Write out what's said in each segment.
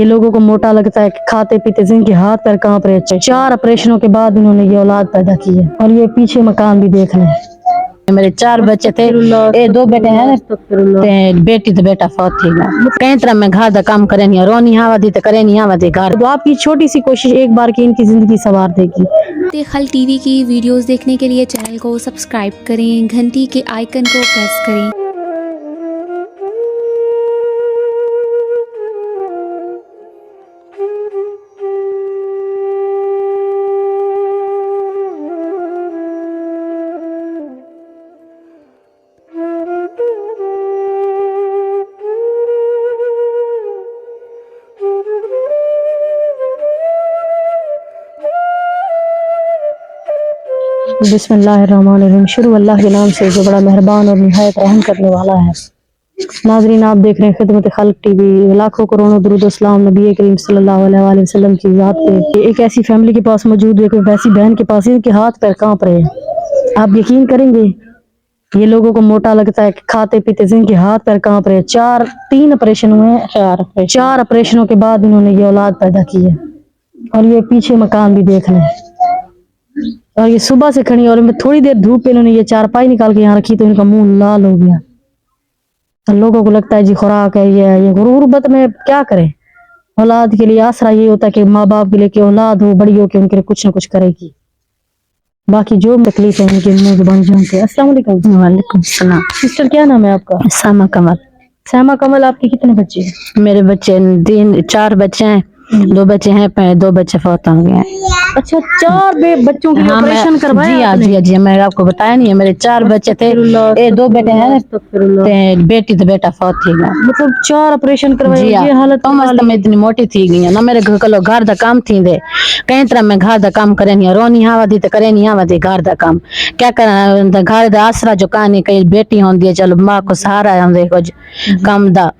ये लोगों को मोटा लगता है कि खाते पीते जिनके हाथ पैर कांप रहे हैं। 4 ऑपरेशनों के बाद इन्होंने ये औलाद पैदा की है। और ये पीछे मकान भी देख लें। मेरे 4 बच्चे थे, ये 2 बेटे हैं ते बेटी तो बेटा फौत थी ना। कई तरह मैं घर दा काम करे नहीं, रोनी हवा दी तो करे नहीं हवा दी घर। तो आपकी छोटी सी कोशिश एक बार की इनकी जिंदगी संवार देगी। खल्क टीवी की वीडियोस देखने के लिए चैनल को सब्सक्राइब करें, घंटी के आइकन को प्रेस करें। बिस्मिल्लाहिर्रहमानिर्रहीम। शुरू अल्लाह के नाम से जो बड़ा मेहरबान और निहायत रहम करने वाला है। नाज़रीन, आप देख रहे हैं खिदमत खल्क टीवी। लाखों करोड़ों दुरूद सलाम नबी करीम सल्लल्लाहु अलैहि वसल्लम की ज़ात पे। एक ऐसी फैमिली के पास मौजूद है, कोई वैसी बहन के पास इनके हाथ पैर कांप रहे हैं। आप यकीन करेंगे, ये लोगों को मोटा लगता है कि खाते पीते जिनके हाथ पैर कांप रहे हैं। 3 ऑपरेशन हुए हैं। 4 ऑपरेशनों के बाद इन्होंने ये औलाद पैदा की है। और ये पीछे मकान भी देख लें। और ये सुबह से खड़ी, और मैं थोड़ी देर धूप पे इन्होंने ये चारपाई निकाल के यहाँ रखी तो इनका मुंह लाल हो गया। और लोगों को लगता है जी खुराक है ये गुर्बत में क्या करें। औलाद के लिए आसरा ये होता है कि माँ बाप के लिए कि औलाद हो, बड़ी हो के उनके लिए कुछ ना कुछ करेगी। बाकी जो तकलीफ है इनके मुंह जुबान जानते। अस्सलाम वालेकुम। वालेकुम सलाम। सिस्टर, क्या नाम है आपका? सामा कमल। सामा कमल। आपके कितने बच्चे हैं? मेरे बच्चे 4 बच्चे हैं, 2 बच्चे हैं, 2 बच्चे फौत हो गए हैं। अच्छा, 4 बच्चों के लिए ऑपरेशन करवाया? जी, मैंने आपको बताया नहीं है। मेरे 4 बच्चे थे, ये 2 बेटे हैं ते बेटी तो बेटा फौत थी ना। मतलब 4 ऑपरेशन करवाए। ये हालत तो मैं इतनी मोटी थी गई ना। मेरे घर दा काम थी दे, कई तरह मैं घर दा काम करे नहीं, रोनी हवा दी तो करे नहीं हवा दी घर दा काम। क्या करना, घर दा आसरा जो कहानी कई बेटी होंदी है, चलो माँ को सहारा होंदे कुछ काम दा।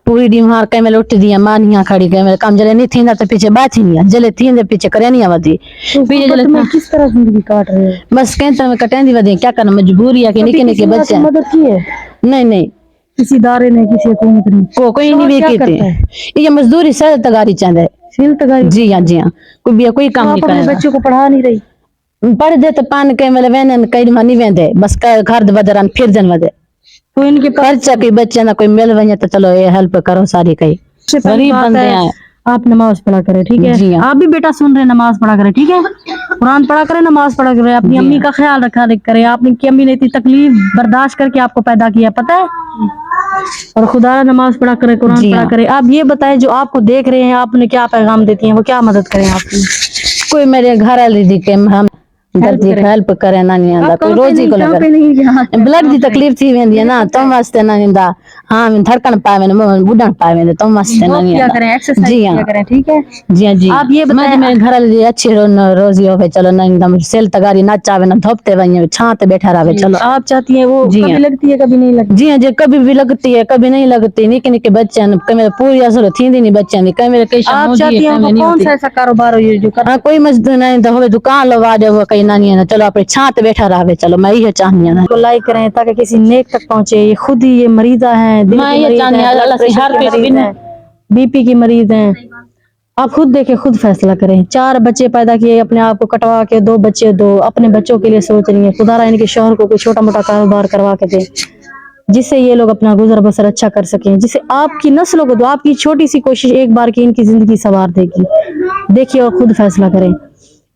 पूरी डी मार के मैं उठ दी, मां नहीं खड़ी के मेरे काम जले नहीं थी ना तो पीछे बात ही नहीं जले थी दे पीछे करे नहीं आवती। पीछे जले में किस तरह जिंदगी काट रहे हैं? बस कई तरह में कटेंदी वदी। क्या करना, मजबूरी है कि निके निके बच्चे। मदद की है? नहीं, किसी इदारे ने, किसी हुकूमत ने कोई नहीं भी की। ये मजदूरी से तगारी चाहते सिल तगारी। जी हाँ, कोई काम नहीं करे। बच्चों को पढ़ा नहीं रही? पढ़ दे तो पान के मतलब वेन कई नहीं वेंदे, बस घर बदरन फिर जन वदे। तो इनके खर्चा कोई बच्चे ना कोई मिल वजे तो चलो ये हेल्प करो सारी। कई गरीब बंदे हैं। आप नमाज पढ़ा करें, ठीक है? जी आप भी बेटा सुन रहे हैं, नमाज पढ़ा करें, ठीक है? कुरान पढ़ा करें, नमाज पढ़ा करें, अपनी अम्मी का ख्याल रखा करें। आपकी अम्मी ने इतनी तकलीफ बर्दाश्त करके आपको पैदा किया, पता है? और खुदा नमाज पढ़ा करें, कुरान पढ़ा करें। आप ये बताएं, जो आपको देख रहे हैं, आपने क्या पैगाम देती हैं, वो क्या मदद करें आपकी? कोई मेरे घर वाली दी के हम हेल्प करे ना नहीं आंदा, कोई रोजी को लगे ब्लड की तकलीफ थी वेंदी है ना तो वास्ते ना निंदा। हां, धड़कन पावे ना बुढ़न पावे तो वास्ते ना नहीं आंदा। करें, एक्सरसाइज किया करें, ठीक है? जी। आप ये बताएं, मेरे घर वाली अच्छी रोजी होवे, चलो ना एकदम सेल तगारी ना चावे ना धोपते वने छाते बैठा रहे, चलो। आप चाहती हैं वो कभी लगती है कभी नहीं लगती? जी हाँ, जी कभी भी लगती है कभी नहीं लगती। निके निके बच्चे मेरे पूरी असर थींदी नहीं बच्चे नहीं। मेरे कई आप चाहती हैं कौन सा ऐसा कारोबार हो जो कर? कोई मजदूर नहीं तो दुकान लगा दे, वो कहीं ना नहीं है, चलो अपने छात बैठा रहे, चलो मैं ये चाहनी है। तो लाइक करें ताकि किसी नेक तक पहुंचे। ये खुद ही ये मरीजा हैं, बीपी की मरीज हैं। आप खुद देखें, खुद फैसला करें। 4 बच्चे पैदा किए, अपने आप को कटवा के 2 बच्चे दो, अपने बच्चों के लिए सोच रही है। खुदा इनके शौहर को कोई छोटा मोटा कारोबार करवा के दे, जिससे ये लोग अपना गुजर बसर अच्छा कर सकें, जिससे आपकी नस्लों को, तो आपकी छोटी सी कोशिश एक बार की इनकी जिंदगी संवार देगी। देखिए और खुद फैसला करें।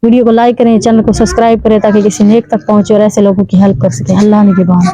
वीडियो को लाइक करें, चैनल को सब्सक्राइब करें ताकि किसी नेक तक पहुंचे और ऐसे लोगों की हेल्प कर सके। अल्लाह ने के बाद।